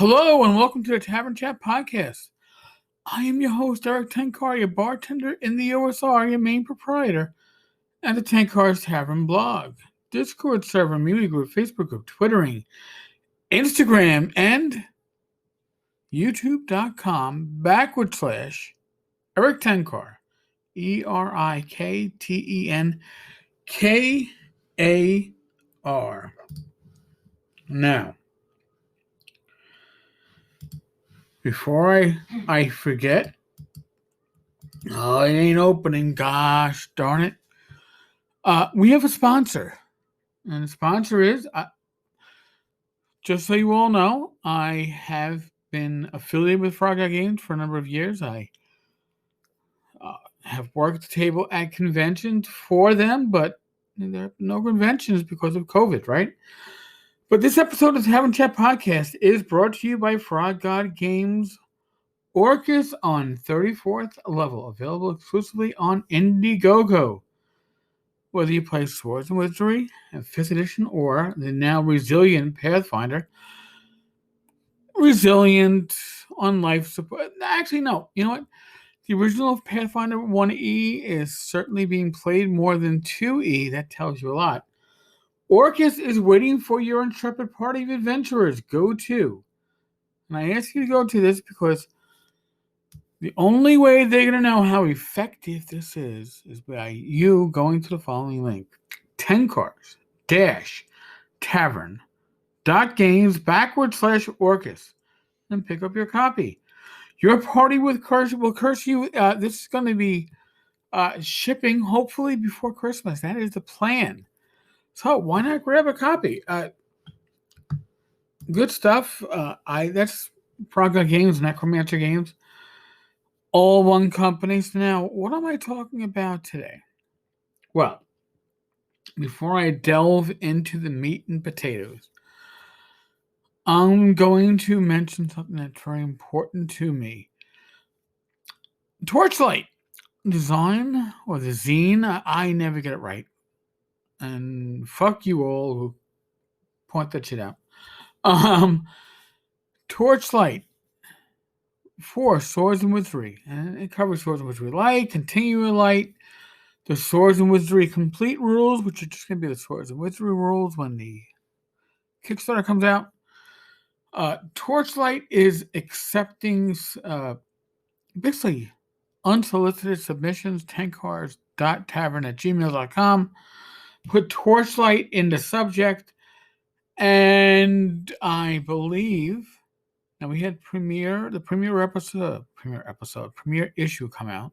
Hello and welcome to the Tavern Chat Podcast. I am your host, Eric Tenkar, your bartender in the OSR, your main proprietor, and the Tenkar's Tavern blog, Discord server, community group, Facebook group, Twittering, Instagram, and YouTube.com/Eric Tenkar, ERIKTENKAR. Now, before I forget, it ain't opening. Gosh darn it. We have a sponsor. And the sponsor is, just so you all know, I have been affiliated with Frog Eye Games for a number of years. I have worked the table at conventions for them, but there are no conventions because of COVID, right? But this episode of the Tavern Chat Podcast is brought to you by Frog God Games Orcus on 34th level, available exclusively on Indiegogo. Whether you play Swords and Wizardry, 5th edition, or the now resilient Pathfinder, resilient on life support. Actually, no. You know what? The original Pathfinder 1E is certainly being played more than 2E. That tells you a lot. Orcus is waiting for your intrepid party of adventurers. Go to. And I ask you to go to this because the only way they're going to know how effective this is by you going to the following link. Tenkars-tavern.games/Orcus and pick up your copy. Your party will curse you. This is going to be shipping hopefully before Christmas. That is the plan. So why not grab a copy? Good stuff. That's Praga Games, Necromancer Games. All one company. So now, what am I talking about today? Well, before I delve into the meat and potatoes, I'm going to mention something that's very important to me. Torchlight design, or the zine, I never get it right. And fuck you all who point that shit out. Torchlight for Swords and Wizardry. And it covers Swords and Wizardry Light, Continuing Light, the Swords and Wizardry Complete rules, which are just going to be the Swords and Wizardry rules when the Kickstarter comes out. Torchlight is accepting basically unsolicited submissions, tenkars.tavern@gmail.com. Put Torchlight in the subject, and I believe now we had premiere issue come out.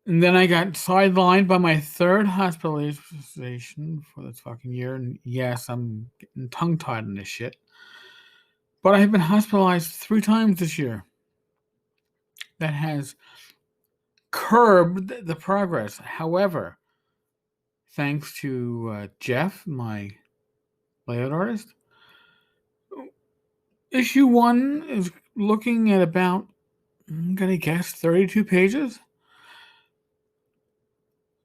And then I got sidelined by my third hospitalization for this fucking year. And yes, I'm getting tongue-tied in this shit. But I have been hospitalized 3 times this year. That has curbed the progress. However, thanks to Jeff, my layout artist, issue 1 is looking at about, I'm going to guess, 32 pages.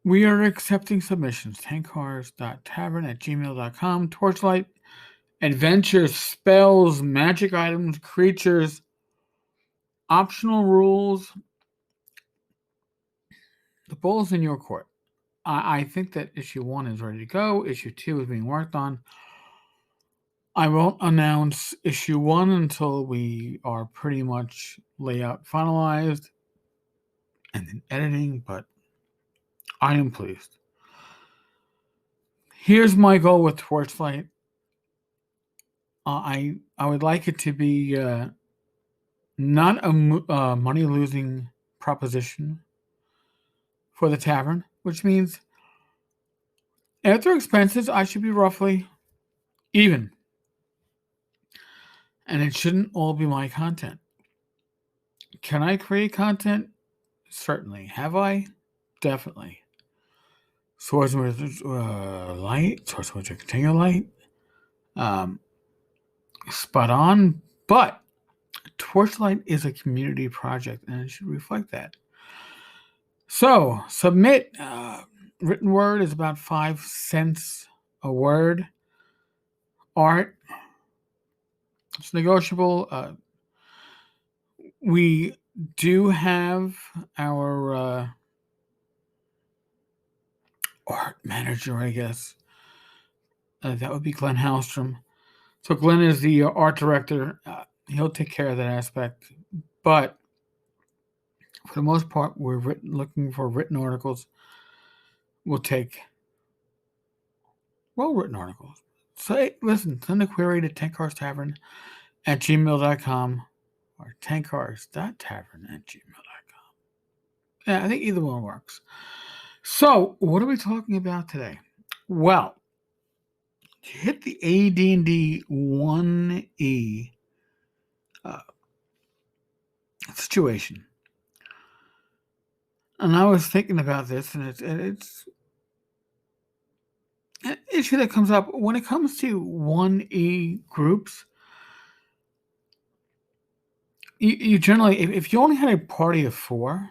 We are accepting submissions. Tenkars.tavern@gmail.com. Torchlight, adventures, spells, magic items, creatures, optional rules. The ball's in your court. I think that issue 1 is ready to go. Issue 2 is being worked on. I won't announce issue 1 until we are pretty much layout finalized and then editing, but I am pleased. Here's my goal with Torchlight. I would like it to be not a money-losing proposition for the tavern, which means after expenses, I should be roughly even. And it shouldn't all be my content. Can I create content? Certainly. Have I? Definitely. Swords and Wizards Light, Swords and Wizards Continuing Light, spot on, but Torchlight is a community project and it should reflect that. So, submit. Written word is about 5 cents a word. Art, It's negotiable. We do have our art manager, I guess. That would be Glenn Hallstrom. So Glenn is the art director. He'll take care of that aspect. But for the most part, we're looking for written articles. We'll take well-written articles. Say, listen, send a query to tankcarstavern@gmail.com or tankcars.tavern@gmail.com. Yeah, I think either one works. So, what are we talking about today? Well, to hit the AD&D 1E situation, and I was thinking about this, and it's an issue that comes up when it comes to 1E groups. You generally, if you only had a party of 4,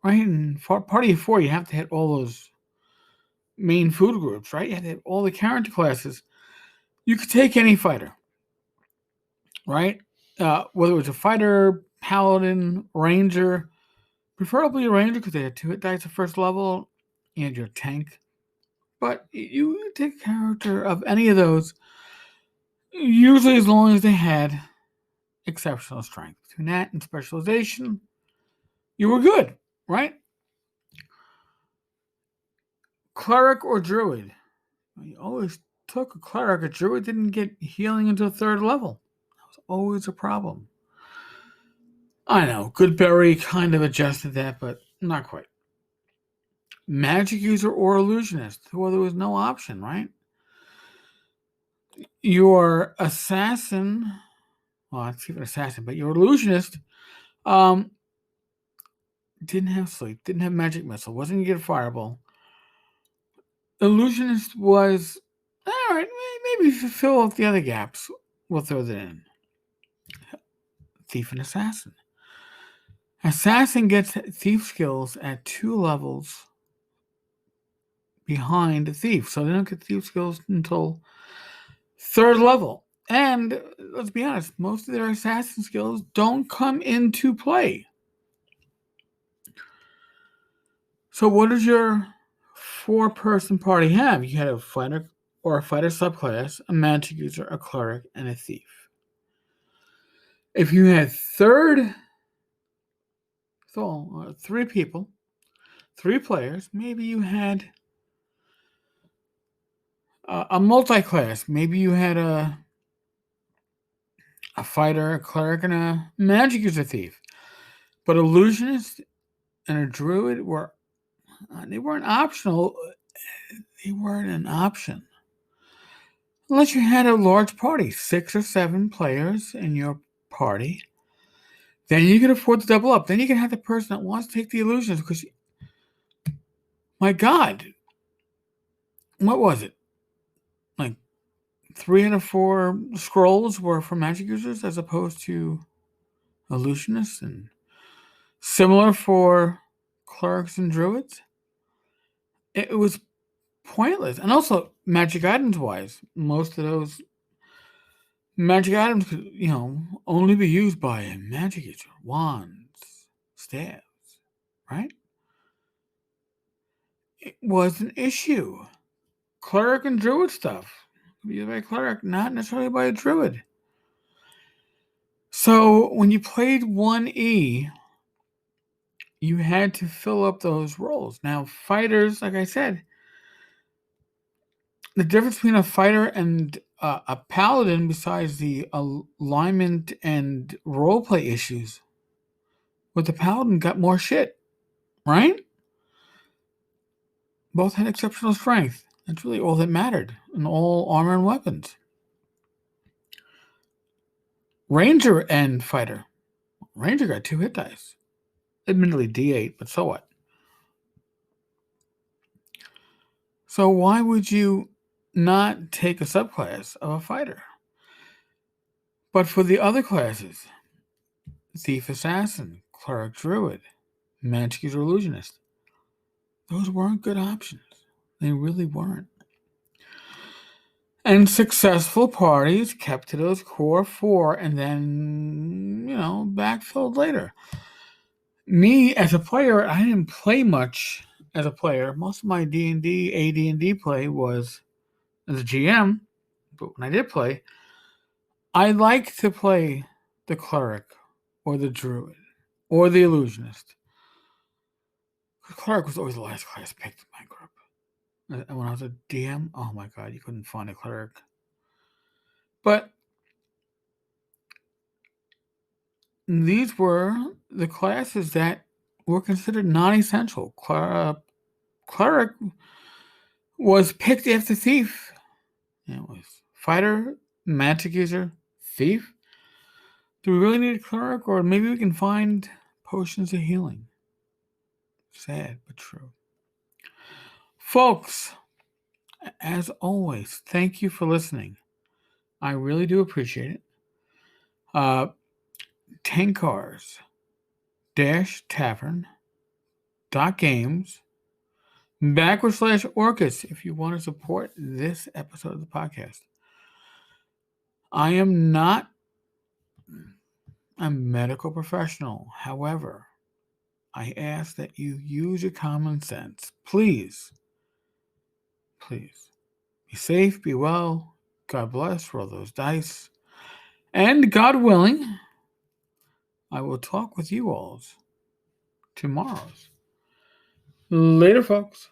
right? And for a party of 4, you have to hit all those main food groups, right? You have to hit all the character classes. You could take any fighter, right? Whether it was a fighter, paladin, ranger, preferably a ranger because they had 2 hit dice at first level, and your tank. But you take a character of any of those, usually as long as they had exceptional strength. Between that and specialization, you were good, right? Cleric or druid. You always took a cleric. A druid didn't get healing until 3rd level. That was always a problem. I know, Goodberry kind of adjusted that, but not quite. Magic user or illusionist. Well, there was no option, right? Your assassin, well, it's even assassin, but your illusionist didn't have sleep, didn't have magic missile, wasn't going to get a fireball. Illusionist was, all right, maybe fill out the other gaps. We'll throw that in. Thief and assassin. Assassin gets thief skills at 2 levels behind a thief, so they don't get thief skills until 3rd level. And let's be honest, most of their assassin skills don't come into play. So what does your 4-person party have? You had a fighter or a fighter subclass, a magic user, a cleric, and a thief. If you had 3 people, 3 players, maybe you had a multi-class. Maybe you had a fighter, a cleric, and a magic user thief. But illusionist and a druid they weren't optional. They weren't an option. Unless you had a large party, 6 or 7 players in your party, then you can afford to double up. Then you can have the person that wants to take the illusions because, my God, what was it? Like 3 out of 4 scrolls were for magic users as opposed to illusionists, and similar for clerics and druids. It was pointless. And also, magic items wise, most of those magic items could, only be used by a magic user. Wands, staves, right? It was an issue. Cleric and druid stuff could be used by a cleric, not necessarily by a druid. So when you played 1E, you had to fill up those roles. Now, fighters, like I said, the difference between a fighter and a paladin, besides the alignment and roleplay issues, with the paladin got more shit, right? Both had exceptional strength. That's really all that mattered in all armor and weapons. Ranger and fighter. Ranger got 2 hit dice. Admittedly D8, but so what? So why would you not take a subclass of a fighter? But for the other classes, thief, assassin, cleric, druid, magic user, illusionist, those weren't good options. They really weren't. And successful parties kept to those core 4 and then, backfilled later. Me, as a player, I didn't play much as a player. Most of my D&D, AD&D play was as a GM, but when I did play, I like to play the cleric or the druid or the illusionist. The cleric was always the last class picked in my group. And when I was a DM, oh my god, you couldn't find a cleric. But these were the classes that were considered non-essential. Cleric was picked after thief. It was fighter, magic user, thief. Do we really need a cleric, or maybe we can find potions of healing? Sad but true. Folks, as always, thank you for listening. I really do appreciate it. Tankars-tavern.games /Orcus if you want to support this episode of the podcast. I am not a medical professional. However, I ask that you use your common sense. Please. Please. Be safe, be well. God bless. Roll those dice. And God willing, I will talk with you all tomorrow. Later, folks.